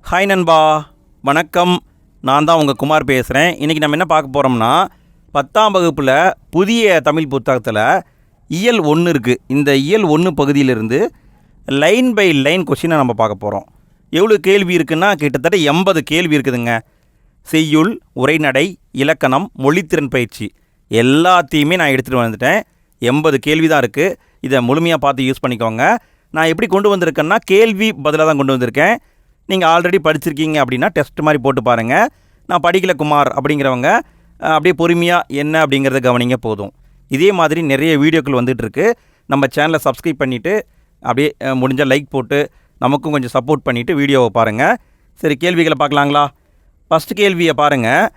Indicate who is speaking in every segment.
Speaker 1: Hi நண்பா, வணக்கம். நான் தான் உங்கள் குமார் பேசுகிறேன். இன்றைக்கி நம்ம என்ன பார்க்க போகிறோம்னா, 10ஆம் வகுப்பில் புதிய தமிழ் புத்தகத்தில் இயல் 1 இருக்குது. இந்த இயல் 1 பகுதியிலிருந்து லைன் பை லைன் கொஷினை நம்ம பார்க்க போகிறோம். எவ்வளோ கேள்வி இருக்குன்னா, கிட்டத்தட்ட 80 கேள்வி இருக்குதுங்க. செய்யுள், உரைநடை, இலக்கணம், மொழித்திறன் பயிற்சி எல்லாத்தையுமே நான் எடுத்துகிட்டு வந்துட்டேன். 80 கேள்வி தான் இருக்குது. இதை முழுமையாக பார்த்து யூஸ் பண்ணிக்கோங்க. நான் எப்படி கொண்டு வந்திருக்கேன்னா, கேள்வி பதிலாக தான் கொண்டு வந்திருக்கேன். நீங்கள் ஆல்ரெடி படிச்சிருக்கீங்க அப்படின்னா டெஸ்ட் மாதிரி போட்டு பாருங்கள். நான் படிக்கல குமார் அப்படிங்கிறவங்க அப்படியே பொறுமையாக என்ன அப்படிங்கிறத கவனிங்க போதும். இதே மாதிரி நிறைய வீடியோக்கள் வந்துட்டுருக்கு. நம்ம சேனலை சப்ஸ்கிரைப் பண்ணிவிட்டு அப்படியே முடிஞ்சால் லைக் போட்டு நமக்கும் கொஞ்சம் சப்போர்ட் பண்ணிவிட்டு வீடியோவை பாருங்கள். சரி, கேள்விகளை பார்க்கலாங்களா? ஃபஸ்ட்டு கேள்வியை பாருங்கள்.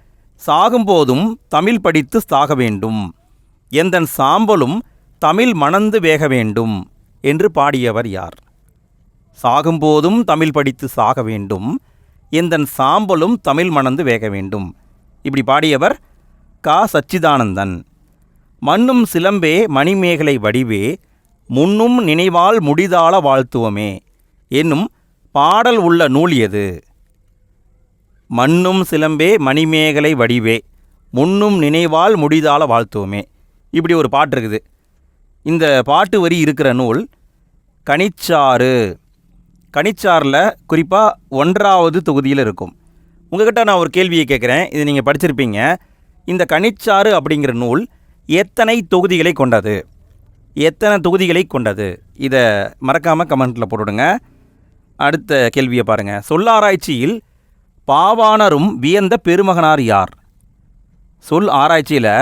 Speaker 1: சாகும்போதும் தமிழ் படித்து சாக வேண்டும், எந்தன் சாம்பலும் தமிழ் மணந்து வேக வேண்டும் என்று பாடியவர் யார்? சாகும்போதும் தமிழ் படித்து சாக வேண்டும், எந்தன் சாம்பலும் தமிழ் மணந்து வேக வேண்டும். இப்படி பாடியவர் கா. சச்சிதானந்தன். மண்ணும் சிலம்பே மணிமேகலை வடிவே, முன்னும் நினைவால் முடிதாள வாழ்த்துவமே என்னும் பாடல் உள்ள நூல் எது? மண்ணும் சிலம்பே மணிமேகலை வடிவே, முன்னும் நினைவால் முடிதாள வாழ்த்துவமே. இப்படி ஒரு பாட்டு இருக்குது. இந்த பாட்டு வரி இருக்கிற நூல் கனிச்சாறு. கனிச்சாறில் குறிப்பாக 1வது தொகுதியில் இருக்கும். உங்கள்கிட்ட நான் ஒரு கேள்வியை கேட்குறேன், இது நீங்கள் படிச்சிருப்பீங்க. இந்த கனிச்சாறு அப்படிங்கிற நூல் எத்தனை தொகுதிகளை கொண்டது? எத்தனை தொகுதிகளை கொண்டது? இதை மறக்காமல் கமெண்ட்டில் போட்டுவிடுங்க. அடுத்த கேள்வியை பாருங்கள். சொல்லாராய்ச்சியில் பாவாணரும் வியந்த பெருமகனார் யார்? சொல் ஆராய்ச்சியில்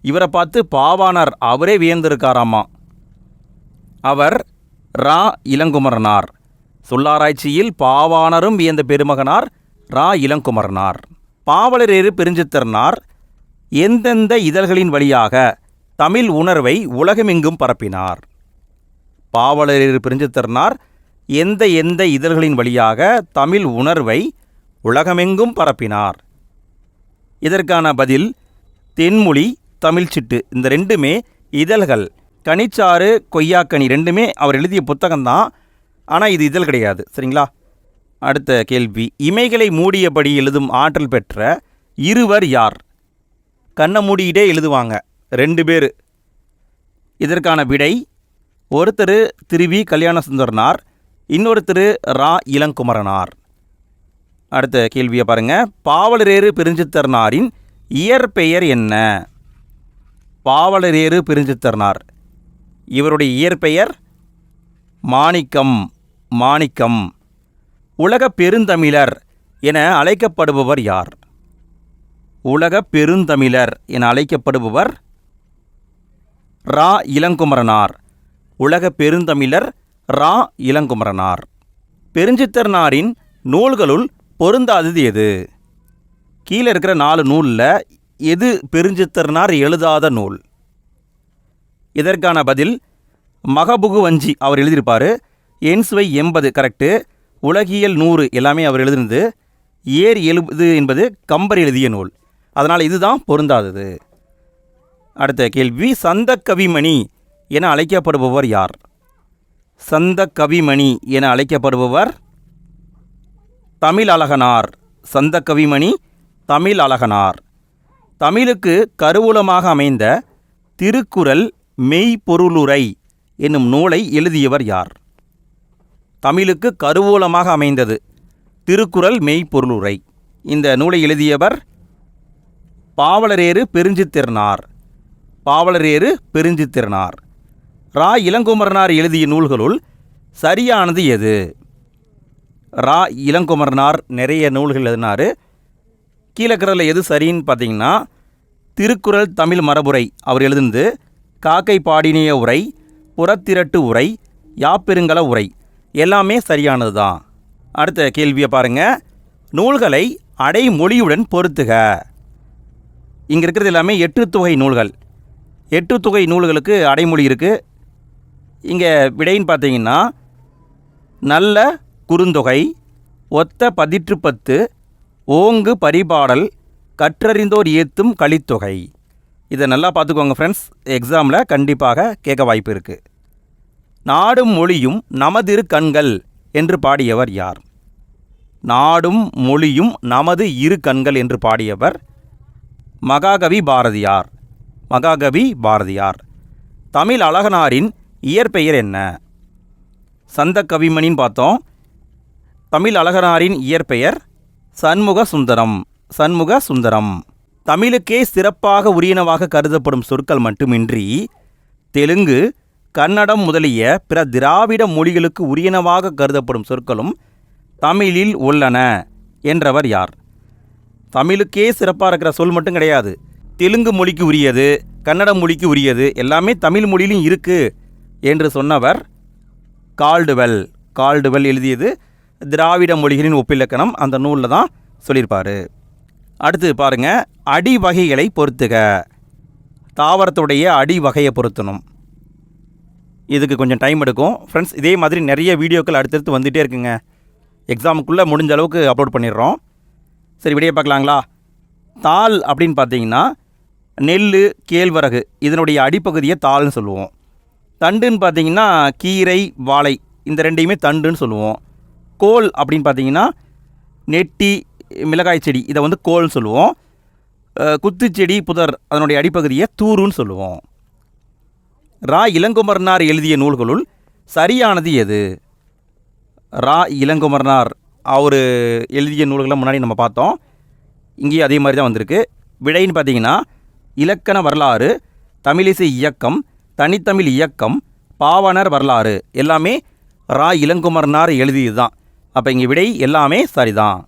Speaker 1: இவரை பார்த்து பாவாணர் அவரே வியந்திருக்காராமா. அவர் ரா. இளங்குமரனார். சொல்லாராய்ச்சியில் பாவாணரும் வியந்த பெருமகனார் ரா. இளங்குமரனார். பாவலரேறு பெருஞ்சித்திரனார் எந்தெந்த இதழ்களின் வழியாக தமிழ் உணர்வை உலகமெங்கும் பரப்பினார்? பாவலரேறு பெருஞ்சித்திரனார் எந்த இதழ்களின் வழியாக தமிழ் உணர்வை உலகமெங்கும் பரப்பினார்? இதற்கான பதில் தென்மொழி, தமிழ்ச்சிட்டு. இந்த ரெண்டுமே இதழ்கள். கனிச்சாறு, கொய்யாக்கனி ரெண்டுமே அவர் எழுதிய புத்தகம்தான். ஆனால் இது இதழ் கிடையாது. சரிங்களா? அடுத்த கேள்வி. இமைகளை மூடியபடி எழுதும் ஆற்றல் பெற்ற இருவர் யார்? கண்ணை மூடிக்கிட்டே எழுதுவாங்க 2 பேர். இதற்கான விடை ஒருத்தர் திருவி கல்யாணசுந்தரனார், இன்னொருத்தர் ரா. இளங்குமரனார். அடுத்த கேள்வியை பாருங்கள். பாவலரேறு பெருஞ்சித்திரனாரின் இயற்பெயர் என்ன? பாவலரேறு பெருஞ்சித்திரனார் இவருடைய இயற்பெயர் மாணிக்கம். மாணிக்கம். உலக பெருந்தமிழர் என அழைக்கப்படுபவர் யார்? உலக பெருந்தமிழர் என அழைக்கப்படுபவர் ரா. இளங்குமரனார். உலக பெருந்தமிழர் ரா. இளங்குமரனார். பெருஞ்சித்திரனாரின் நூல்களுள் பொருந்தாதது எது? கீழே இருக்கிற 4 நூலில் எது பெருஞ்சித்திரனார் எழுதாத நூல்? இதற்கான பதில் மகபுகுவஞ்சி அவர் எழுதியிருப்பார். எண்சுவை 80 கரெக்டு. உலகியல் 100 எல்லாமே அவர் எழுதினது. ஏர் 70 என்பது கம்பர் எழுதிய நூல். அதனால் இதுதான் பொருந்தாதது. அடுத்த கேள்வி. சந்த கவிமணி என அழைக்கப்படுபவர் யார்? சந்த கவிமணி என அழைக்கப்படுபவர் தமிழ் அழகனார். சந்த கவிமணி தமிழ் அழகனார். தமிழுக்கு கருவூலமாக அமைந்த திருக்குறள் மெய்ப்பொருளுரை என்னும் நூலை எழுதியவர் யார்? தமிழுக்கு கருவூலமாக அமைந்தது திருக்குறள் மெய்ப்பொருளுரை. இந்த நூலை எழுதியவர் பாவலரேறு பெருஞ்சித்திரனார். பாவலரேறு பெருஞ்சித்திரனார். ரா. இளங்குமரனார் எழுதிய நூல்களுள் சரியானது எது? ரா. இளங்குமரனார் நிறைய நூல்கள் எழுதினார். கீழக்கரில் எது சரின்னு பார்த்தீங்கன்னா, திருக்குறள் தமிழ் மரபுரை அவர் எழுதினது, காக்கை பாடினிய உரை, புறத்திரட்டு உரை, யாப்பெருங்கல உரை எல்லாமே சரியானது தான். அடுத்த கேள்வியை பாருங்கள். நூல்களை அடைமொழியுடன் பொருத்துக. இங்கே இருக்கிறது எல்லாமே 8 தொகை நூல்கள். 8 தொகை நூல்களுக்கு அடைமொழி இருக்குது. இங்கே விடைன்னு பார்த்தீங்கன்னா, நல்ல குறுந்தொகை, ஒத்த பதிற்று 10, ஓங்கு பரிபாடல், கற்றறிந்தோர் ஏத்தும் கலித்தொகை. இதை நல்லா பார்த்துக்கோங்க ஃப்ரெண்ட்ஸ். எக்ஸாமில் கண்டிப்பாக கேட்க வாய்ப்பு இருக்குது. நாடும் மொழியும் நமதிரு கண்கள் என்று பாடியவர் யார்? நாடும் மொழியும் நமது இரு கண்கள் என்று பாடியவர் மகாகவி பாரதியார். மகாகவி பாரதியார். தமிழ் அழகனாரின் இயற்பெயர் என்ன? சந்த கவிமணின்னு பார்த்தோம். தமிழ் அழகனாரின் இயற்பெயர் சண்முக சுந்தரம். சண்முக சுந்தரம். தமிழுக்கே சிறப்பாக உரியனவாக கருதப்படும் சொற்கள் மட்டுமின்றி தெலுங்கு, கன்னடம் முதலிய பிற திராவிட மொழிகளுக்கு உரியனவாக கருதப்படும் சொற்களும் தமிழில் உள்ளன என்றவர் யார்? தமிழுக்கே சிறப்பாக இருக்கிற சொல் மட்டும் கிடையாது, தெலுங்கு மொழிக்கு உரியது, கன்னட மொழிக்கு உரியது எல்லாமே தமிழ் மொழியிலும் இருக்குது என்று சொன்னவர் கால்டுவெல். கால்டுவெல் எழுதியது திராவிட மொழிகளின் ஒப்பிலக்கணம். அந்த நூலில் தான் சொல்லியிருப்பார். அடுத்து பாருங்கள், அடி வகைகளை பொறுத்துக. தாவரத்துடைய அடி வகையை பொருத்தணும். இதுக்கு கொஞ்சம் டைம் எடுக்கும் ஃப்ரெண்ட்ஸ். இதே மாதிரி நிறைய வீடியோக்கள் அடுத்தடுத்து வந்துகிட்டே இருக்குங்க. எக்ஸாமுக்குள்ளே முடிஞ்ச அளவுக்கு அப்லோட் பண்ணிடுறோம். சரி, விடையை பார்க்கலாங்களா? தாள் அப்படின்னு பார்த்தீங்கன்னா நெல், கேழ்வரகு இதனுடைய அடிப்பகுதியை தாள்னு சொல்லுவோம். தண்டுன்னு பார்த்தீங்கன்னா கீரை, வாழை இந்த ரெண்டையுமே தண்டுன்னு சொல்லுவோம். கோல் அப்படின்னு பார்த்தீங்கன்னா நெட்டி, மிளகாய் செடி இதை வந்து கோல்னு சொல்லுவோம். குத்துச்செடி, புதர் அதனுடைய அடிப்பகுதியை தூருன்னு சொல்லுவோம். ரா இளங்குமரனார் எழுதிய நூல்களுள் சரியானது எது? ரா இளங்குமரனார் அவர் எழுதிய நூல்களை முன்னாடி நம்ம பார்த்தோம். இங்கேயும் அதே மாதிரி தான் வந்திருக்கு. விடைன்னு பார்த்தீங்கன்னா இலக்கண வரலாறு, தமிழிசை இயக்கம், தனித்தமிழ் இயக்கம், பாவனர் வரலாறு எல்லாமே ரா இளங்குமரனார் எழுதியது தான். அப்போ இங்கே விடை எல்லாமே சரிதான்.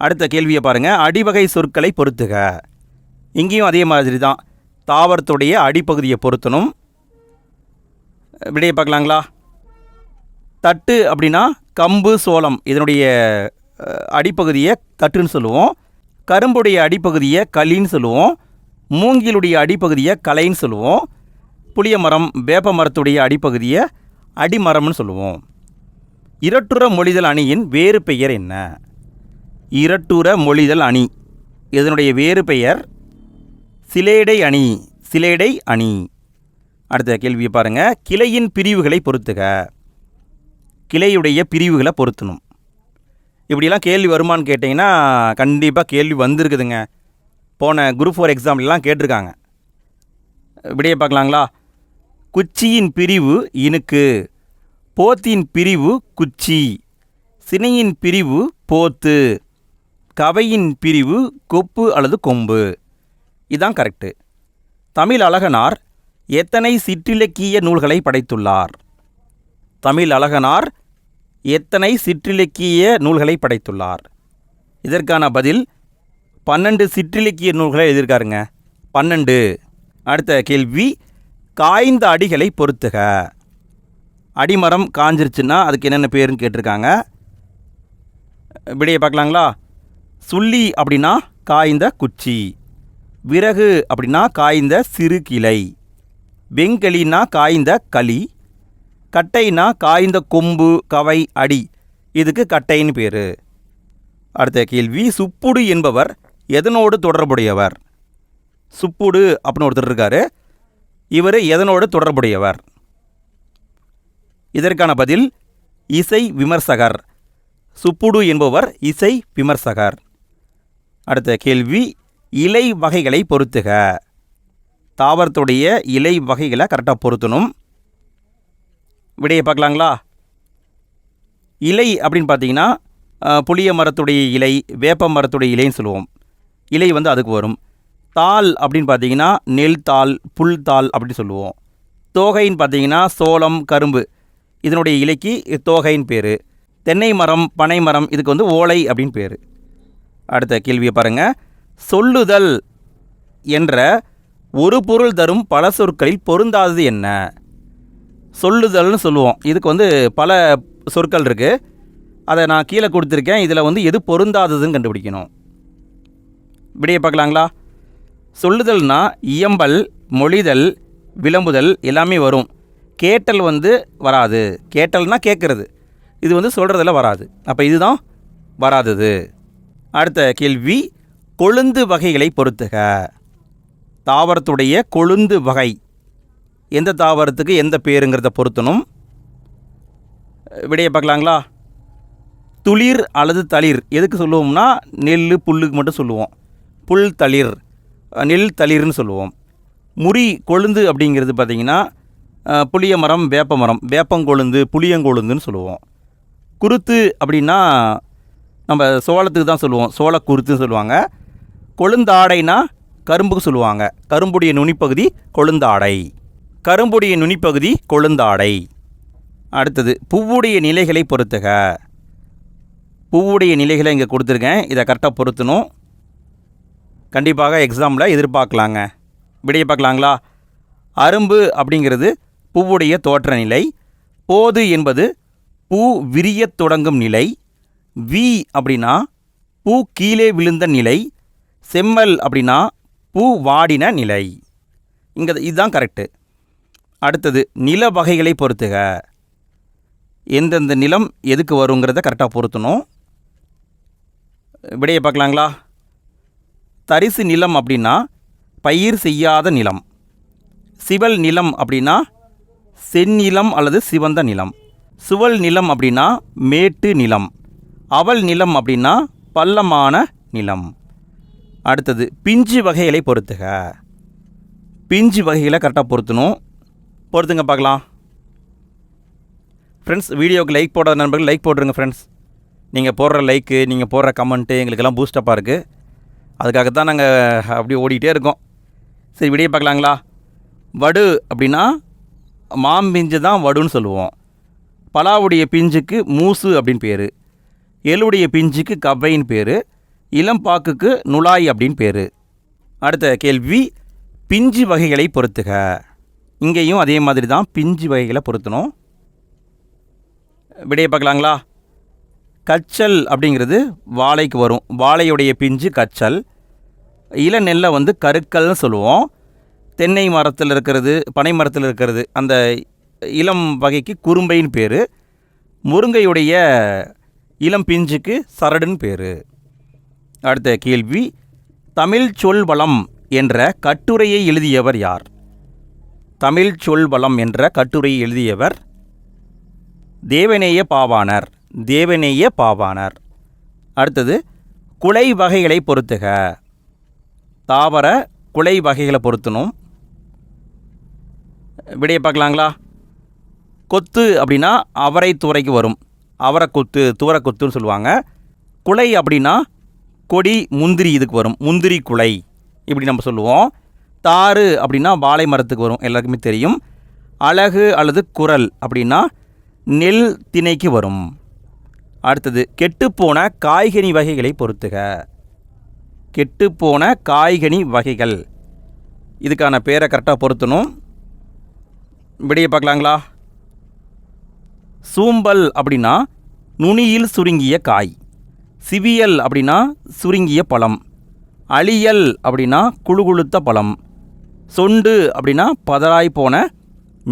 Speaker 1: அடுத்த கேள்வியை பாருங்கள், அடிவகை சொற்களை பொறுத்துக. இங்கேயும் அதே மாதிரி தான், தாவரத்துடைய அடிப்பகுதியை பொருத்தணும். விடையை பார்க்கலாங்களா? தட்டு அப்படின்னா கம்பு, சோளம் இதனுடைய அடிப்பகுதியை தட்டுன்னு சொல்லுவோம். கரும்புடைய அடிப்பகுதியை களின்னு சொல்லுவோம். மூங்கிலுடைய அடிப்பகுதியை களைன்னு சொல்லுவோம். புளிய மரம், வேப்ப மரத்துடைய அடிப்பகுதியை அடிமரம்னு சொல்லுவோம். இரட்டுற மொழிதல் அணியின் வேறு பெயர் என்ன? இரட்டுற மொழிதல் அணி இதனுடைய வேறு பெயர் சிலேடை அணி. சிலேடை அணி. அடுத்த கேள்வியை பாருங்கள், கிளையின் பிரிவுகளை பொறுத்துக. கிளையுடைய பிரிவுகளை பொருத்தணும். இப்படிலாம் கேள்வி வருமானு கேட்டிங்கன்னா கண்டிப்பாக கேள்வி வந்திருக்குதுங்க. போன குரூப் 4 எக்ஸாம்லாம் கேட்டிருக்காங்க. விடையை பார்க்கலாங்களா? குச்சியின் பிரிவு இனுக்கு, போத்தின் பிரிவு குச்சி, சினையின் பிரிவு போத்து, கவையின் பிரிவு கொப்பு அல்லது கொம்பு. இதுதான் கரெக்டு. தமிழ் அழகனார் எத்தனை சிற்றிலக்கிய நூல்களை படைத்துள்ளார்? தமிழ் அழகனார் எத்தனை சிற்றிலக்கிய நூல்களை படைத்துள்ளார்? இதற்கான பதில் 12 சிற்றிலக்கிய நூல்களை எழுதியிருக்காருங்க. 12. அடுத்த கேள்வி, காய்ந்த அடிகளை பொறுத்துக. அடிமரம் காஞ்சிருச்சுன்னா அதுக்கு என்னென்ன பேருன்னு கேட்டிருக்காங்க. விடையை பார்க்கலாங்களா? சுள்ளி அப்படின்னா காய்ந்த குச்சி, விறகு அப்படின்னா காய்ந்த சிறு கிளை, வெங்களினா காய்ந்த களி, கட்டைனா காய்ந்த கொம்பு, கவை, அடி இதுக்கு கட்டைன்னு பேர். அடுத்த கேள்வி, சுப்புடு என்பவர் எதனோடு தொடர்புடையவர்? சுப்புடு அப்படின்னு ஒருத்தர் இருக்கார். இவர் எதனோடு தொடர்புடையவர்? இதற்கான பதில் இசை விமர்சகர். சுப்புடு என்பவர் இசை விமர்சகர். அடுத்த கேள்வி, இலை வகைகளை பொறுத்துக. தாவரத்துடைய இலை வகைகளை கரெக்டாக பொருத்தணும். விடையை பார்க்கலாங்களா? இலை அப்படின்னு பார்த்தீங்கன்னா புளிய மரத்துடைய இலை, வேப்ப மரத்துடைய இலைன்னு சொல்லுவோம். இலை வந்து அதுக்கு வரும். தாள் அப்படின்னு பார்த்தீங்கன்னா நெல் தாள், புல் தாள் அப்படின்னு சொல்லுவோம். தோகைன்னு பார்த்தீங்கன்னா சோளம், கரும்பு இதனுடைய இலைக்கு தோகைன்னு பேர். தென்னை மரம், பனை மரம் இதுக்கு வந்து ஓலை அப்படின்னு பேர். அடுத்த கேள்வியை பாருங்கள், சொல்லுதல் என்ற ஒரு பொருள் தரும் பல சொற்களில் பொருந்தாதது என்ன? சொல்லுதல்னு சொல்லுவோம். இதுக்கு வந்து பல சொற்கள் இருக்குது. அதை நான் கீழே கொடுத்துருக்கேன். இதில் வந்து எது பொருந்தாததுன்னு கண்டுபிடிக்கணும். விடையை பார்க்கலாங்களா? சொல்லுதல்னா இயம்பல், மொழிதல், விளம்புதல் எல்லாமே வரும். கேட்டல் வந்து வராது. கேட்டல்னா கேட்குறது, இது வந்து சொல்கிறதில் வராது. அப்போ இதுதான் வராதது. அடுத்த கேள்வி, கொழுந்து வகைகளை பொறுத்துக. தாவரத்துடைய கொழுந்து வகை எந்த தாவரத்துக்கு எந்த பேருங்கிறத பொருத்தணும். விடையை பார்க்கலாங்களா? துளிர் அல்லது தளிர் எதுக்கு சொல்லுவோம்னா நெல் புல்லுக்கு மட்டும் சொல்லுவோம். புல் தளிர், நெல் தளிர்னு சொல்லுவோம். முறி கொழுந்து அப்படிங்கிறது பார்த்திங்கன்னா புளிய மரம், வேப்ப மரம், வேப்பங்கொழுந்து, புளியங்கொழுந்துன்னு சொல்லுவோம். குருத்து அப்படின்னா நம்ம சோளத்துக்கு தான் சொல்லுவோம், சோளக்குருத்துன்னு சொல்லுவாங்க. கொழுந்தாடைனா கரும்புக்கு சொல்லுவாங்க. கரும்புடைய நுனிப்பகுதி கொழுந்தாடை. கரும்புடைய நுனிப்பகுதி கொழுந்தாடை. அடுத்தது பூவுடைய நிலைகளை பொறுத்துக. பூவுடைய நிலைகளை இங்கே கொடுத்துருக்கேன், இதை கரெக்டாக பொருத்தணும். கண்டிப்பாக எக்ஸாமில் எதிர்பார்க்கலாங்க. விடையை பார்க்கலாங்களா? அரும்பு அப்படிங்கிறது பூவுடைய தோற்ற நிலை. போது என்பது பூ விரியத் தொடங்கும் நிலை. வி அப்படின்னா பூ கீழே விழுந்த நிலை. செம்மல் அப்படின்னா பூ வாடின நிலை. இங்கே இதுதான் கரெக்டு. அடுத்தது நில வகைகளை பொறுத்துக. எந்தெந்த நிலம் எதுக்கு வருங்கிறத கரெக்டாக பொருத்தணும். விடையை பார்க்கலாங்களா? தரிசு நிலம் அப்படின்னா பயிர் செய்யாத நிலம். சிவல் நிலம் அப்படின்னா செந்நிலம் அல்லது சிவந்த நிலம். சுவல் நிலம் அப்படின்னா மேட்டு நிலம். அவல் நிலம் அப்படின்னா பள்ளமான நிலம். அடுத்தது பிஞ்சு வகைகளை பொறுத்துக. பிஞ்சு வகைகளை கரெக்டாக பொருத்தணும். பொறுத்துங்க பார்க்கலாம். ஃப்ரெண்ட்ஸ், வீடியோவுக்கு லைக் போடாத நண்பர்கள் லைக் போட்டுருங்க ஃப்ரெண்ட்ஸ். நீங்கள் போடுற லைக்கு, நீங்கள் போடுற கமெண்ட்டு எங்களுக்கெல்லாம் பூஸ்டப்பாக இருக்குது. அதுக்காக தான் நாங்கள் அப்படியே ஓடிக்கிட்டே இருக்கோம். சரி, விடையை பார்க்கலாங்களா? வடு அப்படின்னா மாம்பிஞ்சு தான் வடுன்னு சொல்லுவோம். பலாவுடைய பிஞ்சுக்கு மூசு அப்படின்னு பேர். எள்ளுடைய பிஞ்சுக்கு கவ்வைன்னு பேர். இளம்பாக்குக்கு நுழாய் அப்படின்னு பேர். அடுத்த கேள்வி, பிஞ்சு வகைகளை பொறுத்துக. இங்கேயும் அதே மாதிரி தான் பிஞ்சு வகைகளை பொருத்தணும். விடையை பார்க்கலாங்களா? கச்சல் அப்படிங்கிறது வாழைக்கு வரும். வாழையுடைய பிஞ்சு கச்சல். இளநெல்லை கருக்கல்னு சொல்லுவோம். தென்னை மரத்தில் இருக்கிறது, பனை மரத்தில் இருக்கிறது அந்த இளம் வகைக்கு குறும்பைன்னு பேர். முருங்கையுடைய இளம் பிஞ்சுக்கு சரடுன்னு பேர். அடுத்த கேள்வி, தமிழ் சொல் வளம் என்ற கட்டுரையை எழுதியவர் யார்? தமிழ் சொல் வளம் என்ற கட்டுரையை எழுதியவர் தேவநேய பாவாணர். தேவநேய பாவாணர். அடுத்தது குலை வகைகளை பொறுத்துக. தாவர குலை வகைகளை பொருத்தணும். விடையை பார்க்கலாங்களா? கொத்து அப்படின்னா அவரை துறைக்கு வரும். அவரை கொத்து, துவரை கொத்துன்னு சொல்லுவாங்க. குலை அப்படின்னா கொடி, முந்திரி இதுக்கு வரும். முந்திரி குலை இப்படி நம்ம சொல்லுவோம். தாறு அப்படின்னா வாழை மரத்துக்கு வரும், எல்லாருக்குமே தெரியும். அழகு அல்லது குரல் அப்படின்னா நெல் திணைக்கு வரும். அடுத்தது கெட்டுப்போன காய்கனி வகைகளை பொறுத்துக. கெட்டுப்போன காய்கனி வகைகள், இதுக்கான பேரை கரெக்டாக பொருத்தணும். விடையை பார்க்கலாங்களா? சூம்பல் அப்படின்னா நுனியில் சுருங்கிய காய். சிவியல் அப்படின்னா சுருங்கிய பழம். அழியல் அப்படின்னா குழுகுழுத்த பழம். சொண்டு அப்படின்னா பதறாய் போன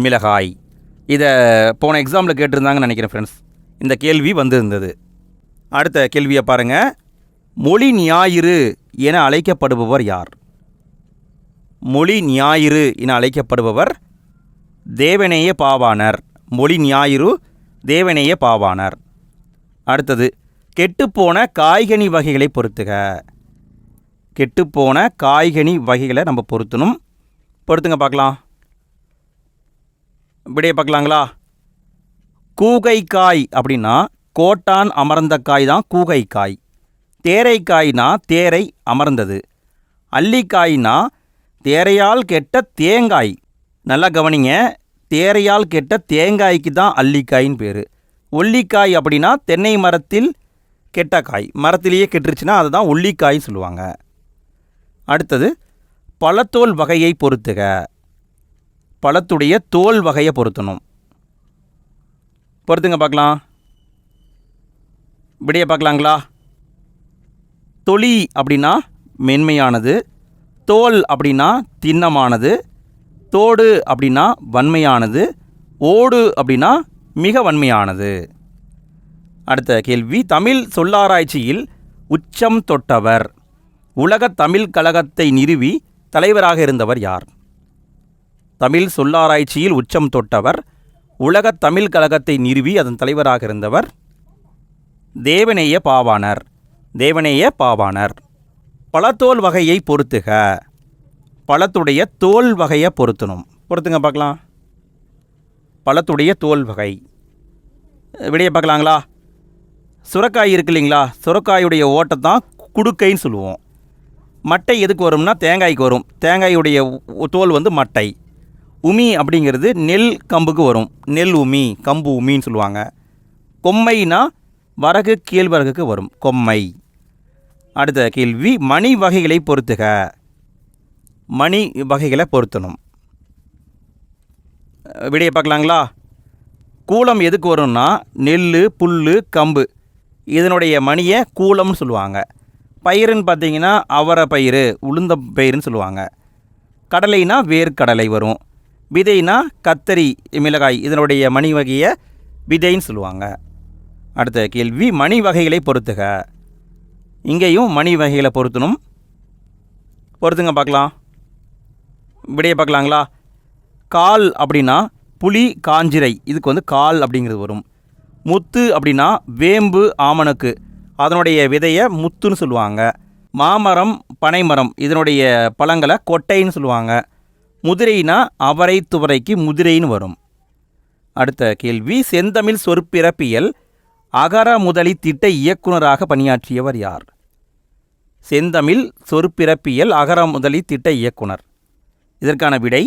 Speaker 1: மிளகாய். இதை போன எக்ஸாமில் கேட்டிருந்தாங்கன்னு நினைக்கிறேன் ஃப்ரெண்ட்ஸ். இந்த கேள்வி வந்திருந்தது. அடுத்த கேள்வியை பாருங்கள். மொழி ஞாயிறு என அழைக்கப்படுபவர் யார்? மொழி ஞாயிறு என அழைக்கப்படுபவர் தேவநேய பாவாணர். மொழி ஞாயிறு தேவநேய பாவாணர். அடுத்தது கெட்டுப்போன காய்கனி வகைகளை பொறுத்துக. கெட்டுப்போன காய்கனி வகைகளை நம்ம பொருத்தணும். பொறுத்துங்க பார்க்கலாம். விடையை பார்க்கலாங்களா? கூகைக்காய் அப்படின்னா கோட்டான் அமர்ந்த காய் தான் கூகைக்காய். தேரைக்காய்னா தேரை அமர்ந்தது. அல்லிக்காய்னா தேரையால் கெட்ட தேங்காய். நல்லா கவனிங்க, தேரையால் கெட்ட தேங்காய்க்கு தான் அல்லிக்காயின்னு பேர். ஒல்லிக்காய் அப்படின்னா தென்னை மரத்தில் கெட்ட காய், மரத்திலேயே கெட்டுருச்சுன்னா அதை தான் ஒல்லிக்காய் சொல்லுவாங்க. அடுத்தது பழத்தோல் வகையை பொறுத்துக. பழத்துடைய தோல் வகையை பொருத்தணும். பொறுத்துங்க பார்க்கலாம். விடையை பார்க்கலாங்களா? தொளி அப்படின்னா மென்மையானது. தோல் அப்படின்னா திண்ணமானது. தோடு அப்படின்னா வன்மையானது. ஓடு அப்படின்னா மிக வன்மையானது. அடுத்த கேள்வி, தமிழ் சொல்லாராய்ச்சியில் உச்சம் தொட்டவர். உலகத் தமிழ் கழகத்தை நிறுவி தலைவராக இருந்தவர் யார்? தமிழ் சொல்லாராய்ச்சியில் உச்சம் தொட்டவர், உலகத் தமிழ் கழகத்தை நிறுவி அதன் தலைவராக இருந்தவர் தேவநேய பாவாணர். தேவநேய பாவாணர். பழத்தோல் வகையை பொறுத்துக. பழத்துடைய தோல் வகையை பொருத்தணும். பொறுத்துங்க பார்க்கலாம். பழத்துடைய தோல் வகை. விடையை பார்க்கலாங்களா? சுரக்காய் இருக்கு இல்லைங்களா? சுரக்காயுடைய ஓட்டத்தான் குடுக்கைன்னு சொல்லுவோம். மட்டை எதுக்கு வரும்னா தேங்காய்க்கு வரும். தேங்காயுடைய தோல் வந்து மட்டை. உமி அப்படிங்கிறது நெல் கம்புக்கு வரும். நெல் உமி, கம்பு உமின்னு சொல்லுவாங்க. கொம்மைனா வரகு கேழ்வரகுக்கு வரும். கொம்மை. அடுத்த கேள்வி, மணி வகைகளை பொறுத்துக. மணி வகைகளை பொருத்தணும். விடையை பார்க்கலாங்களா? கூலம் எதுக்கு வரும்னா நெல், புல், கம்பு இதனுடைய மணியை கூலம்னு சொல்லுவாங்க. பயிருன்னு பார்த்தீங்கன்னா அவரை பயிறு, உளுந்த பயிருன்னு சொல்லுவாங்க. கடலைனா வேர்க்கடலை வரும். விதைனா கத்தரி, மிளகாய் இதனுடைய மணி வகையை விதைன்னு சொல்லுவாங்க. அடுத்த கேள்வி, மணி வகைகளை பொறுத்துக. இங்கேயும் மணி வகைகளை பொருத்தணும். பொறுத்துங்க பார்க்கலாம். விடையை பார்க்கலாங்களா? கால் அப்படின்னா புலி, காஞ்சிரை இதுக்கு வந்து கால் அப்படிங்கிறது வரும். முத்து அப்படின்னா வேம்பு, ஆமணக்கு அதனுடைய விதையை முத்துன்னு சொல்லுவாங்க. மாமரம், பனைமரம் இதனுடைய பழங்களை கொட்டைன்னு சொல்லுவாங்க. முதிரைனா அவரை, துவரைக்கு முதிரைன்னு வரும். அடுத்த கேள்வி, செந்தமிழ் சொற்பிறப்பியல் அகர முதலி திட்ட இயக்குனராக பணியாற்றியவர் யார்? செந்தமிழ் சொற்பிறப்பியல் அகர முதலி திட்ட இயக்குனர். இதற்கான விடை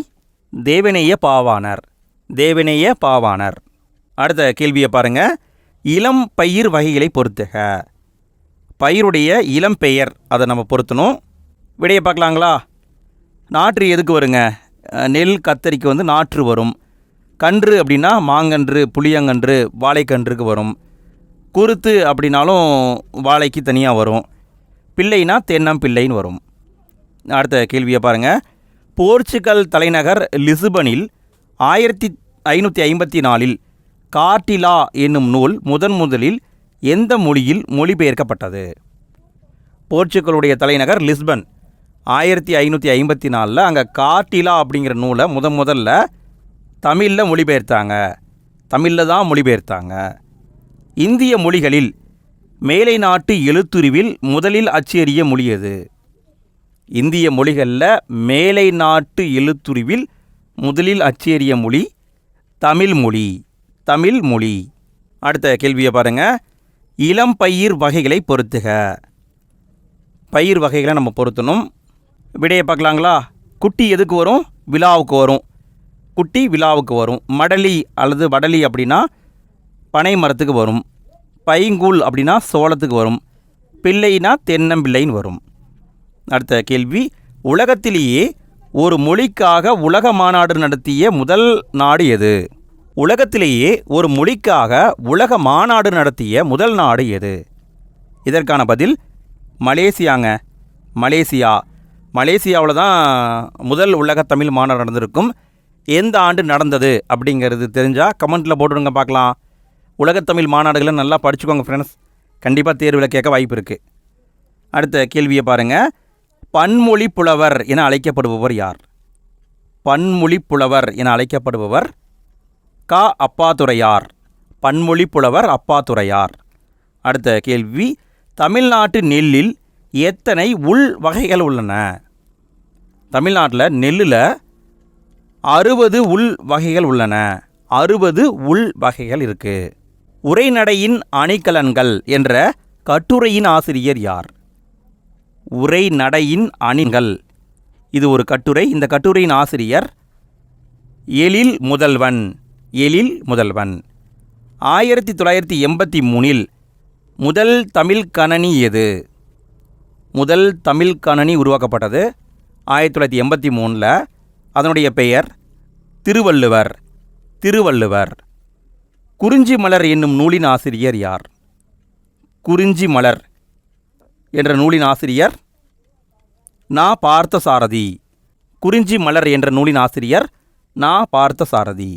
Speaker 1: தேவநேய பாவாணர். தேவநேய பாவாணர். அடுத்த கேள்வியை பாருங்கள். இளம் பயிர் வகைகளை பொறுத்துக. பயிருடைய இளம் பெயர் அதை நம்ம பொருத்தணும். விடையை பார்க்கலாங்களா? நாற்று எதுக்கு வருங்க? நெல், கத்தரிக்கு வந்து நாற்று வரும். கன்று அப்படின்னா மாங்கன்று, புளியங்கன்று, வாழைக்கன்றுக்கு வரும். குருத்து அப்படின்னாலும் வாழைக்கு தனியாக வரும். பிள்ளைனா தென்னம்பிள்ளைன்னு வரும். அடுத்த கேள்வியை பாருங்கள். போர்ச்சுகல் தலைநகர் லிஸ்பனில் 1554 கார்டிலா என்னும் நூல் முதலில் எந்த மொழியில் மொழிபெயர்க்கப்பட்டது? போர்ச்சுகலுடைய தலைநகர் லிஸ்பன். 1554 அங்கே கார்டிலா அப்படிங்கிற நூலை முதல்ல தமிழில் மொழிபெயர்த்தாங்க. தமிழில் தான் மொழிபெயர்த்தாங்க. இந்திய மொழிகளில் மேலை நாட்டு எழுத்துருவில் முதலில் அச்சேறிய மொழி எது? இந்திய மொழிகளில் மேலை நாட்டு எழுத்துருவில் முதலில் அச்சேறிய மொழி தமிழ் மொழி. தமிழ் மொழி. அடுத்த கேள்வியை பாருங்கள். இளம் பயிர் வகைகளை பொறுத்துக. பயிர் வகைகளை நம்ம பொருத்தணும். விடையை பார்க்கலாங்களா? குட்டி எதுக்கு வரும்? விழாவுக்கு வரும். குட்டி விழாவுக்கு வரும். மடலி அல்லது வடலி அப்படின்னா பனை மரத்துக்கு வரும். பைங்கூழ் அப்படின்னா சோளத்துக்கு வரும். பிள்ளைனா தென்னம்பிள்ளைன்னு வரும். அடுத்த கேள்வி, உலகத்திலேயே ஒரு மொழிக்காக உலக மாநாடு நடத்திய முதல் நாடு எது? உலகத்திலேயே ஒரு மொழிக்காக உலக மாநாடு நடத்திய முதல் நாடு எது? இதற்கான பதில் மலேசியாங்க. மலேசியா. மலேசியாவில் தான் முதல் உலக தமிழ் மாநாடு நடந்திருக்கும். எந்த ஆண்டு நடந்தது அப்படிங்கிறது தெரிஞ்சால் கமெண்ட்டில் போட்டுடுங்க பார்க்கலாம். உலகத்தமிழ் மாநாடுகளை நல்லா படிச்சுக்கோங்க ஃப்ரெண்ட்ஸ். கண்டிப்பாக தேர்வில் கேட்க வாய்ப்பு இருக்குது. அடுத்த கேள்வியை பாருங்கள். பன்மொழி புலவர் என அழைக்கப்படுபவர் யார்? பன்மொழி புலவர் என அழைக்கப்படுபவர் கா. அப்பாத்துரையார். பன்மொழி புலவர் அப்பாத்துரையார். அடுத்த கேள்வி, தமிழ்நாட்டு நெல்லில் எத்தனை உள் வகைகள் உள்ளன? தமிழ்நாட்டில் நெல்லில் 60 உள் வகைகள் உள்ளன. 60 உள் வகைகள் இருக்குது. உரைநடையின் அணிகலன்கள் என்ற கட்டுரையின் ஆசிரியர் யார்? உரைநடையின் அணிகள் இது ஒரு கட்டுரை. இந்த கட்டுரையின் ஆசிரியர் எழில் முதல்வன். எழில் முதல்வன். 1983 முதல் தமிழ் கணனி எது? முதல் தமிழ் கணனி உருவாக்கப்பட்டது 1983. அதனுடைய பெயர் திருவள்ளுவர். திருவள்ளுவர். குறிஞ்சி மலர் என்னும் நூலின் ஆசிரியர் யார்? குறிஞ்சி மலர் என்ற நூலின் ஆசிரியர் நா. பார்த்தசாரதி. குறிஞ்சி மலர் என்ற நூலின் ஆசிரியர் நா. பார்த்தசாரதி.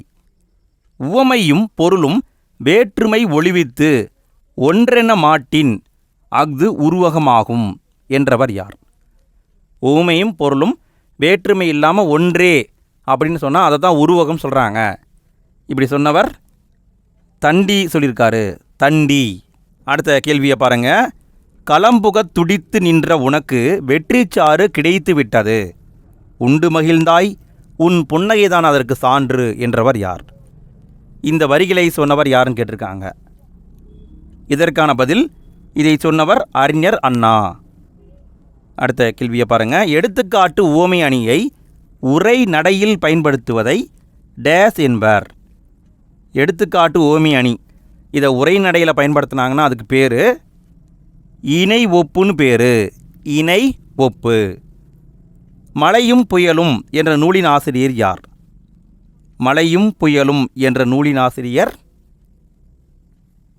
Speaker 1: உவமையும் பொருளும் வேற்றுமை ஒழிவித்து ஒன்றென மாட்டின் அஃது உருவகமாகும் என்றவர் யார்? உவமையும் பொருளும் வேற்றுமை இல்லாமல் ஒன்றே அப்படின்னு சொன்னால் அதை தான் உருவகம் சொல்கிறாங்க. இப்படி சொன்னவர் தண்டி சொல்லியிருக்காரு. தண்டி. அடுத்த கேள்வியை பாருங்க. களம்புகத் துடித்து நின்ற உனக்கு வெற்றிச்சாறு கிடைத்து விட்டது, உண்டு மகிழ்ந்தாய், உன் புன்னகைதான் அதற்கு சான்று என்றவர் யார்? இந்த வரிகளை சொன்னவர் யாருன்னு கேட்டிருக்காங்க. இதற்கான பதில், இதை சொன்னவர் அறிஞர் அண்ணா. அடுத்த கேள்வியை பாருங்க. எடுத்துக்காட்டு உவமை அணியை உரை நடையில் பயன்படுத்துவதை டேஸ் என்பர். எடுத்துக்காட்டு உவமை அணி இதை உரைநடையில் பயன்படுத்தினாங்கன்னா அதுக்கு பேர் இணை ஒப்புன்னு பேர். இணை ஒப்பு. மழையும் புயலும் என்ற நூலின் ஆசிரியர் யார்? மழையும் புயலும் என்ற நூலின் ஆசிரியர்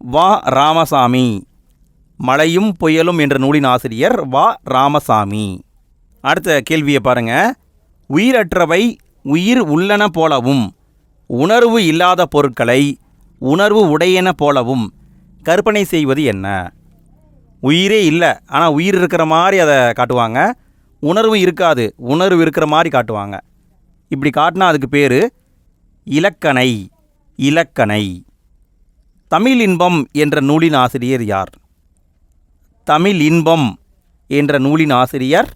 Speaker 1: வா. ராமசாமி. மழையும் புயலும் என்ற நூலின் ஆசிரியர் வா. ராமசாமி. அடுத்த கேள்வியை பாருங்க. உயிரற்றவை உயிர் உள்ளன போலவும் உணர்வு இல்லாத பொருட்களை உணர்வு உடையன போலவும் கற்பனை செய்வது என்ன? உயிரே இல்லை, ஆனால் உயிர் இருக்கிற மாதிரி அதை காட்டுவாங்க. உணர்வு இருக்காது, உணர்வு இருக்கிற மாதிரி காட்டுவாங்க. இப்படி காட்டினா அதுக்கு பேர் இலக்கணை. இலக்கணை. தமிழ் இன்பம் என்ற நூலின் ஆசிரியர் யார்? தமிழ் இன்பம் என்ற நூலின் ஆசிரியர்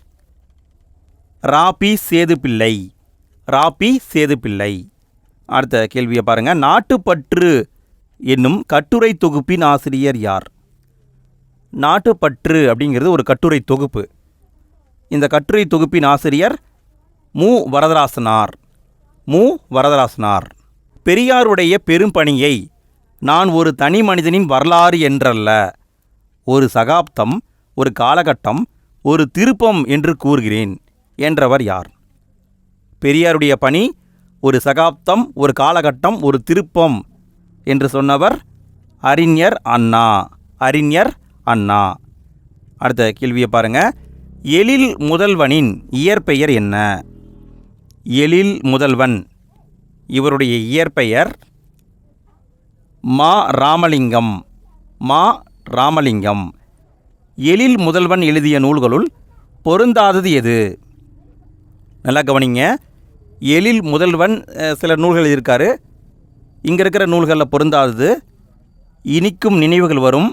Speaker 1: ராபி சேதுப்பிள்ளை. ராபி சேதுப்பிள்ளை. அடுத்த கேள்வியை பாருங்கள். நாட்டுப்பற்று என்னும் கட்டுரை தொகுப்பின் ஆசிரியர் யார்? நாட்டுப்பற்று அப்படிங்கிறது ஒரு கட்டுரை தொகுப்பு. இந்த கட்டுரை தொகுப்பின் ஆசிரியர் மு. வரதராசனார். மு. வரதராசனார். பெரியாருடைய பெரும்பணியை நான் ஒரு தனி மனிதனின் வரலாறு என்றல்ல, ஒரு சகாப்தம், ஒரு காலகட்டம், ஒரு திருப்பம் என்று கூறுகிறேன் என்றவர் யார்? பெரியாருடைய பணி ஒரு சகாப்தம், ஒரு காலகட்டம், ஒரு திருப்பம் என்று சொன்னவர் அறிஞர் அண்ணா. அறிஞர் அண்ணா. அடுத்த கேள்வியை பாருங்க. எழில் முதல்வனின் இயற்பெயர் என்ன? எழில் முதல்வன் இவருடைய இயற்பெயர் மா. ராமலிங்கம். மா. ராமலிங்கம். எழில் முதல்வன் எழுதிய நூல்களுள் பொருந்தாதது எது? நல்லா கவனிங்க. எழில் முதல்வன் சில நூல்கள் எழுதியிருக்காரு. இங்கே இருக்கிற நூல்களில் பொருந்தாதது இனிக்கும் நினைவுகள் வரும்,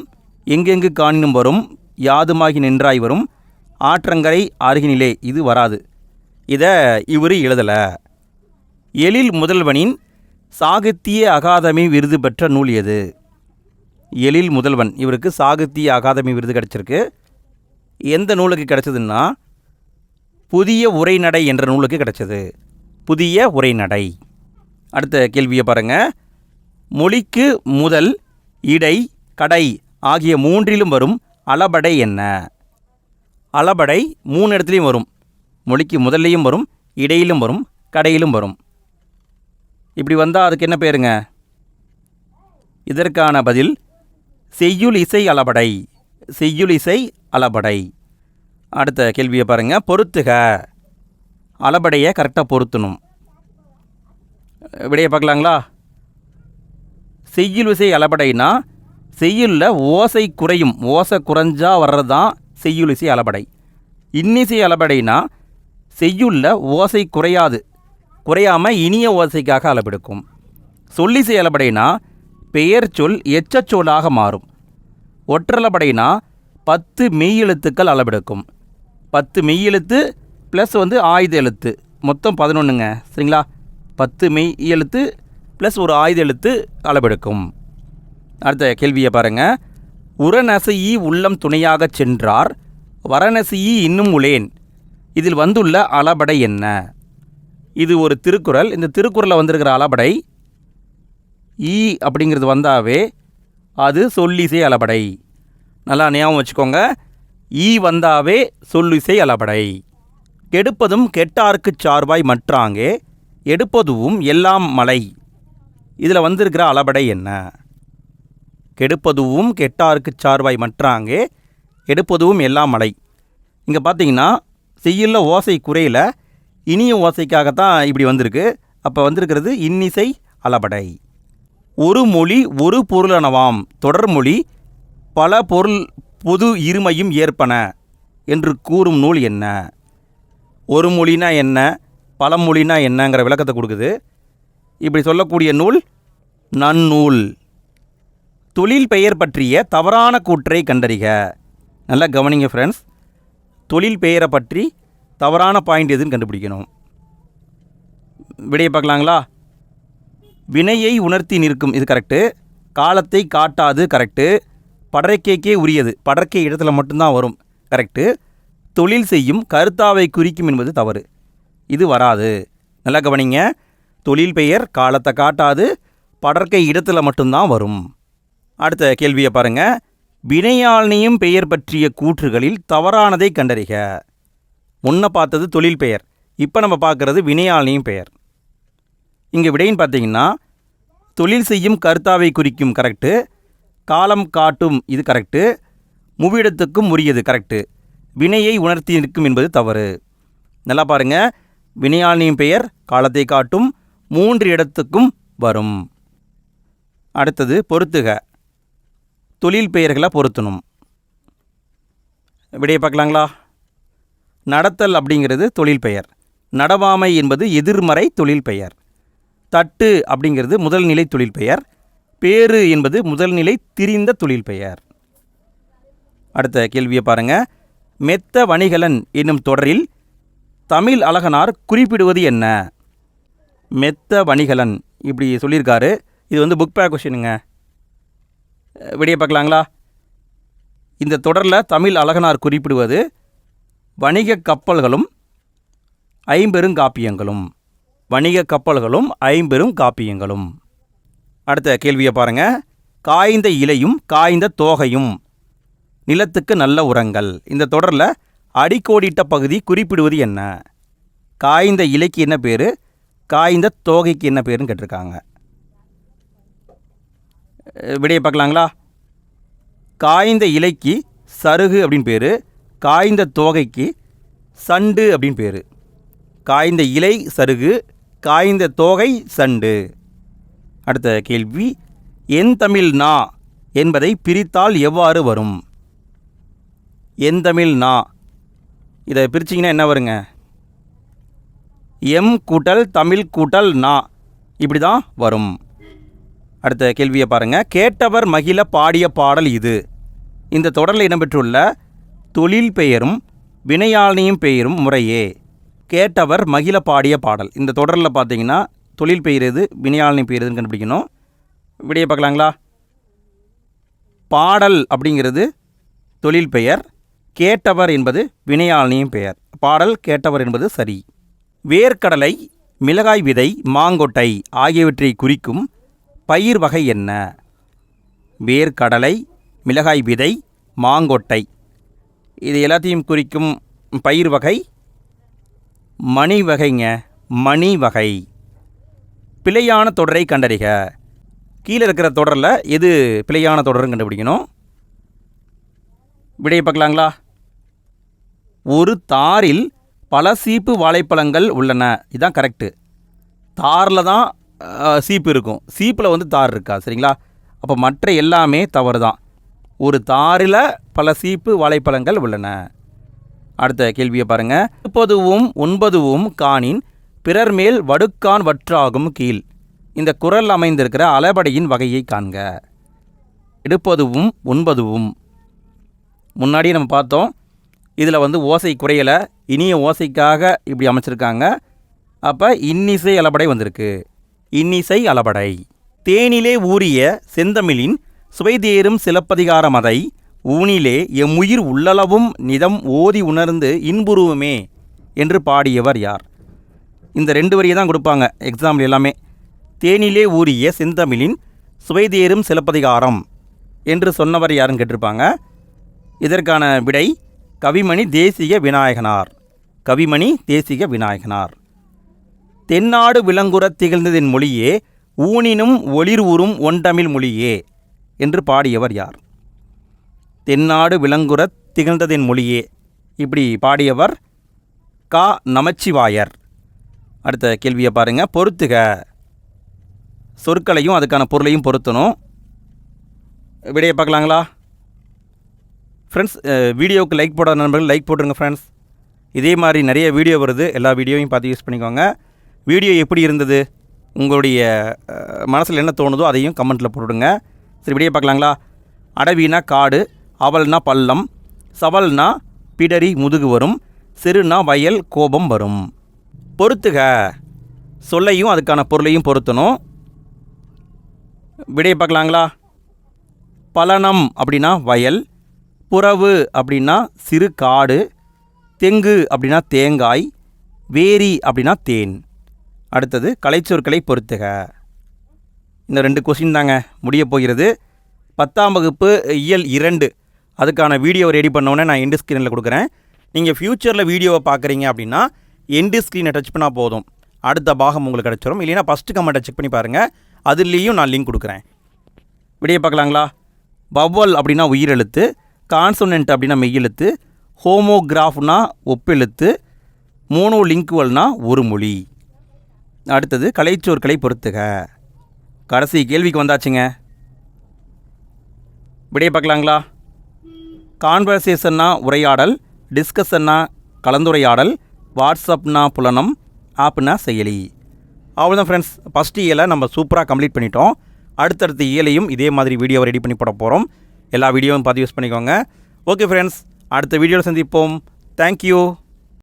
Speaker 1: எங்கெங்கு காணினும் வரும், யாதுமாகி நின்றாய் வரும், ஆற்றங்கரை அருகினிலே, இது வராது. இதை இவர் எழுதலை. எழில் முதல்வனின் சாகித்ய அகாதமி விருது பெற்ற நூல் எது? எழில் முதல்வன் இவருக்கு சாகித்ய அகாதமி விருது கிடச்சிருக்கு. எந்த நூலுக்கு கிடச்சதுன்னா புதிய உரைநடை என்ற நூலுக்கு கிடச்சது. புதிய உரைநடை. அடுத்த கேள்வியை பாருங்கள். மொழிக்கு முதல், இடை, கடை ஆகிய மூன்றிலும் வரும் அளபடை என்ன? அளபடை 3 இடத்துலையும் வரும். மொழிக்கு முதல்லையும் வரும், இடையிலும் வரும், கடையிலும் வரும். இப்படி வந்தால் அதுக்கு என்ன பேருங்க? இதற்கான பதில் செய்யுள் இசை அளபடை. செய்யுள் இசை அளபடை. அடுத்த கேள்வியை பாருங்கள். பொறுத்துக. அளபடையை கரெக்டாக பொருத்தணும். விடையை பார்க்கலாங்களா? செய்யுள் இசை அளபடைனா செய்யுளில் ஓசை குறையும், ஓசை குறைஞ்சா வர்றது தான் செய்யுள் இசை அளபடை. இன்னிசை அளபடைனா செய்யுளில் ஓசை குறையாது, குறையாமல் இனிய ஓசைக்காக அளபெடுக்கும். சொல்லிசை அளபடைனா பெயர் சொல் எச்சச்சொல்லாக மாறும். ஒற்றளபடைனா 10 மெய்யெழுத்துக்கள் அளபெடுக்கும். 10 மெய்யெழுத்து ப்ளஸ் ஆயுத எழுத்து, மொத்தம் 11ங்க. சரிங்களா? 10 மெய்யெழுத்து ப்ளஸ் ஒரு ஆயுத எழுத்து அளபெடுக்கும். அடுத்த கேள்வியை பாருங்கள். உரநசையி உள்ளம் துணையாகச் சென்றார், வரநசையி இன்னும் உளேன், இதில் வந்துள்ள அளபடை என்ன? இது ஒரு திருக்குறள். இந்த திருக்குறளில் வந்திருக்கிற அளபடை ஈ அப்படிங்கிறது வந்தாவே அது சொல்லிசை அளபடை. நல்லா ஞாபகம் வச்சுக்கோங்க. ஈ வந்தாவே சொல்லிசை அளபடை. கெடுப்பதும் கெட்டார்க்குச் சார்பாய் மற்றாங்கே எடுப்பதுவும் எல்லாம் மலை, இதில் வந்திருக்கிற அளபடை என்ன? கெடுப்பதுவும் கெட்டார்க்குச் சார்பாய் மற்றாங்கே எடுப்பதுவும் எல்லாம் மலை. இங்கே பார்த்தீங்கன்னா செய்யுள்ள ஓசை குறையில, இனிய ஓசைக்காகத்தான் இப்படி வந்திருக்கு. அப்போ வந்திருக்கிறது இன்னிசை அளபடை. ஒரு மொழி ஒரு பொருளனவாம், தொடர்மொழி பல பொருள் பொது இருமையும் ஏற்பன என்று கூறும் நூல் என்ன? ஒரு மொழினா என்ன, பல மொழினா என்னங்கிற விளக்கத்தை கொடுக்குது. இப்படி சொல்லக்கூடிய நூல் நன்னூல். தொழில் பெயர் பற்றிய தவறான கூற்றை கண்டறிக. நல்லா கவனிங்க ஃப்ரெண்ட்ஸ். தொழில் பெயரை பற்றி தவறான பாயிண்ட் எதுன்னு கண்டுபிடிக்கணும். விடையை பார்க்கலாங்களா? வினையை உணர்த்தி நிற்கும், இது கரெக்டு. காலத்தை காட்டாது, கரெக்டு. படற்கைக்கே உரியது, படற்கை இடத்துல மட்டும்தான் வரும், கரெக்டு. தொழில் செய்யும் கருத்தாவை குறிக்கும் என்பது தவறு, இது வராது. நல்லா கவனிங்க. தொழில் பெயர் காலத்தை காட்டாது, படற்கை இடத்துல மட்டும்தான் வரும். அடுத்த கேள்வியை பாருங்கள். வினையாளனையும் பெயர் பற்றிய கூற்றுகளில் தவறானதை கண்டறிக. முன்ன பார்த்தது தொழில் பெயர், இப்போ நம்ம பார்க்குறது வினையாளனையும் பெயர். இங்கே விடைன்னு பார்த்தீங்கன்னா தொழில் செய்யும் கருத்தாவை குறிக்கும், கரெக்டு. காலம் காட்டும், இது கரெக்டு. முவ்விடத்துக்கும் உரியது, கரெக்டு. வினையை உணர்த்தி நிற்கும் என்பது தவறு. நல்லா பாருங்கள். வினையாளனின் பெயர் காலத்தை காட்டும், 3 இடத்துக்கும் வரும். அடுத்தது பொருத்துக. தொழில் பெயர்களை பொருத்தணும். விடையை பார்க்கலாங்களா? நடத்தல் அப்படிங்கிறது தொழில் பெயர். நடவாமை என்பது எதிர்மறை தொழில் பெயர். தட்டு அப்படிங்கிறது முதல்நிலை தொழில் பெயர். பேரு என்பது முதல்நிலை திரிந்த தொழில் பெயர். அடுத்த கேள்வியை பாருங்கள். மெத்த வணிகலன் என்னும் தொடரில் தமிழ் அழகனார் குறிப்பிடுவது என்ன? மெத்த வணிகலன் இப்படி சொல்லியிருக்காரு. இது வந்து புக் பேக் கொஷினுங்க. விடையை பார்க்கலாங்களா? இந்த தொடரில் தமிழ் அழகனார் குறிப்பிடுவது வணிக கப்பல்களும் 50 காப்பியங்களும். வணிக கப்பல்களும் 50 காப்பியங்களும். அடுத்த கேள்வியை பாருங்கள். காய்ந்த இலையும் காய்ந்த தோகையும் நிலத்துக்கு நல்ல உரங்கள். இந்த தொடரில் அடிக்கோடிட்ட பகுதி குறிப்பிடுவது என்ன? காய்ந்த இலைக்கு என்ன பேர், காய்ந்த தோகைக்கு என்ன பேருன்னு கேட்டிருக்காங்க. விடையை பார்க்கலாங்களா? காய்ந்த இலைக்கு சருகு அப்படின்னு பேர், காய்ந்த தோகைக்கு சண்டு அப்படின்னு பேர். காய்ந்த இலை சருகு, காய்ந்த தோகை சண்டு. அடுத்த கேள்வி. என் தமிழ் நா என்பதை பிரித்தால் எவ்வாறு வரும்? என் தமிழ் நா, இதை பிரிச்சிங்கன்னா என்ன வருங்க? எம் கூட்டல் தமிழ் கூட்டல் நா, இப்படி தான் வரும். அடுத்த கேள்வியை பாருங்கள். கேட்டவர் மகிழ பாடிய பாடல் இது. இந்த தொடரில் இடம்பெற்றுள்ள தொழில் பெயரும் வினையாளனியும் பெயரும் முறையே. கேட்டவர் மகிழ பாடிய பாடல். இந்த தொடரில் பார்த்தீங்கன்னா தொழில் பெயர் எது, வினையாளனின் பெயர் எதுன்னு கண்டுபிடிக்கணும். விடையை பார்க்கலாங்களா? பாடல் அப்படிங்கிறது தொழில் பெயர், கேட்டவர் என்பது வினையாளனின் பெயர். பாடல் கேட்டவர் என்பது சரி. வேர்க்கடலை, மிளகாய் விதை, மாங்கொட்டை ஆகியவற்றை குறிக்கும் பயிர் வகை என்ன? வேர்க்கடலை, மிளகாய் விதை, மாங்கொட்டை இது எல்லாத்தையும் குறிக்கும் பயிர் வகை மணி வகைங்க, மணி வகை. பிழையான தொடரை கண்டறிக. கீழே இருக்கிற தொடரில் எது பிழையான தொடர்னு கண்டுபிடிக்கணும். விடையை பார்க்கலாங்களா? ஒரு தாரில் பல சீப்பு வாழைப்பழங்கள் உள்ளன, இதுதான் கரெக்டு. தாரில் தான் சீப்பு இருக்கும், சீப்பில் வந்து தார் இருக்கா, சரிங்களா? அப்போ மற்ற எல்லாமே தவறு தான். ஒரு தாரில் பல சீப்பு வாழைப்பழங்கள் உள்ளன. அடுத்த கேள்வியை பாருங்கள். 30 காணின் பிறர் மேல் வடுக்கான் வற்றாகும் கீழ். இந்த குறள் அமைந்திருக்கிற அளபடையின் வகையை காண்க. 70 முன்னாடியே நம்ம பார்த்தோம். இதில் வந்து ஓசை குறையலை, இனிய ஓசைக்காக இப்படி அமைச்சிருக்காங்க. அப்போ இன்னிசை அளபடை வந்திருக்கு. இன்னிசை அளபடை. தேனிலே ஊறிய செந்தமிழின் சுவைதேரும் சிலப்பதிகாரமதை ஊனிலே எம்முயிர் உள்ளளவும் நிதம் ஓதி உணர்ந்து இன்புருவமே என்று பாடியவர் யார்? இந்த 2 வரியை தான் கொடுப்பாங்க எக்ஸாம்பிள் எல்லாமே. தேனிலே ஊறிய செந்தமிழின் சுவைதேரும் சிலப்பதிகாரம் என்று சொன்னவர் யாருன்னு கேட்டிருப்பாங்க. இதற்கான விடை கவிமணி தேசிக விநாயகனார். கவிமணி தேசிக விநாயகனார். தென்னாடு விளங்குறத் திகழ்ந்ததின் மொழியே ஊனினும் ஒளிர் ஊறும் ஒண்டமிழ் மொழியே என்று பாடியவர் யார்? தென்னாடு விளங்குறத் திகழ்ந்ததின் மொழியே இப்படி பாடியவர் கா. நமச்சிவாயர். அடுத்த கேள்வியை பாருங்கள். பொறுத்துக. சொற்களையும் அதுக்கான பொருளையும் பொருத்தணும். விடையை பார்க்கலாங்களா? ஃப்ரெண்ட்ஸ், வீடியோவுக்கு லைக் போடாத நண்பர்கள் லைக் போட்டுருங்க ஃப்ரெண்ட்ஸ். இதே மாதிரி நிறைய வீடியோ வருது, எல்லா வீடியோவையும் பார்த்து யூஸ் பண்ணிக்கோங்க. வீடியோ எப்படி இருந்தது, உங்களுடைய மனசில் என்ன தோணுதோ அதையும் கமெண்ட்டில் போட்டுடுங்க. சரி, விடையை பார்க்கலாங்களா? அடவினா காடு, அவல்னா பள்ளம், சவல்னா பிடரி முதுகு வரும், சிறுனா வயல் கோபம் வரும். பொறுத்துக, சொல்லையும் அதுக்கான பொருளையும் பொருத்தணும். விடையை பார்க்கலாங்களா? பலனம் அப்படின்னா வயல், புறவு அப்படின்னா சிறு காடு, தெங்கு அப்படின்னா தேங்காய், வேரி அப்படின்னா தேன். அடுத்தது கலைச்சொற்களை பொறுத்துக. இந்த 2 கொஸ்டின் தாங்க முடிய போகிறது. 10ஆம் வகுப்பு இயல் 2 அதுக்கான வீடியோ ரெடி பண்ணோன்னே நான் எண்டு ஸ்க்ரீனில் கொடுக்குறேன். நீங்கள் ஃப்யூச்சரில் வீடியோவை பார்க்குறீங்க அப்படின்னா எண்டு ஸ்க்ரீனை டச் பண்ணால் போதும், அடுத்த பாகம் உங்களுக்கு கிடச்சிரும். இல்லைன்னா ஃபஸ்ட்டு கமெண்ட்டை செக் பண்ணி பாருங்கள், அதுலேயும் நான் லிங்க் கொடுக்குறேன். விடையை பார்க்கலாங்களா? வவ்வல் அப்படின்னா உயிரெழுத்து, கான்சோனன்ட் அப்படின்னா மெய்யெழுத்து, ஹோமோகிராஃப்னா ஒப்பெழுத்து, மோனோலிங்குவல்னா ஒரு மொழி. அடுத்தது கலைச்சொற்களை பொறுத்துக. கடைசி கேள்விக்கு வந்தாச்சுங்க. விடையை பார்க்கலாங்களா? கான்வர்சேஷன்னா உரையாடல், டிஸ்கஷன்னா கலந்துரையாடல், வாட்ஸ்அப்னா புலனம், ஆப்னா செயலி. அவ்வளோதான் ஃப்ரெண்ட்ஸ், ஃபஸ்ட்டு இயலை நம்ம சூப்பராக கம்ப்ளீட் பண்ணிட்டோம். அடுத்தடுத்த இயலையும் இதே மாதிரி வீடியோவை ரெடி பண்ணி போட போகிறோம். எல்லா வீடியோவும் பார்த்து யூஸ் பண்ணிக்கோங்க. ஓகே ஃப்ரெண்ட்ஸ், அடுத்த வீடியோவில் சந்திப்போம். தேங்க்யூ.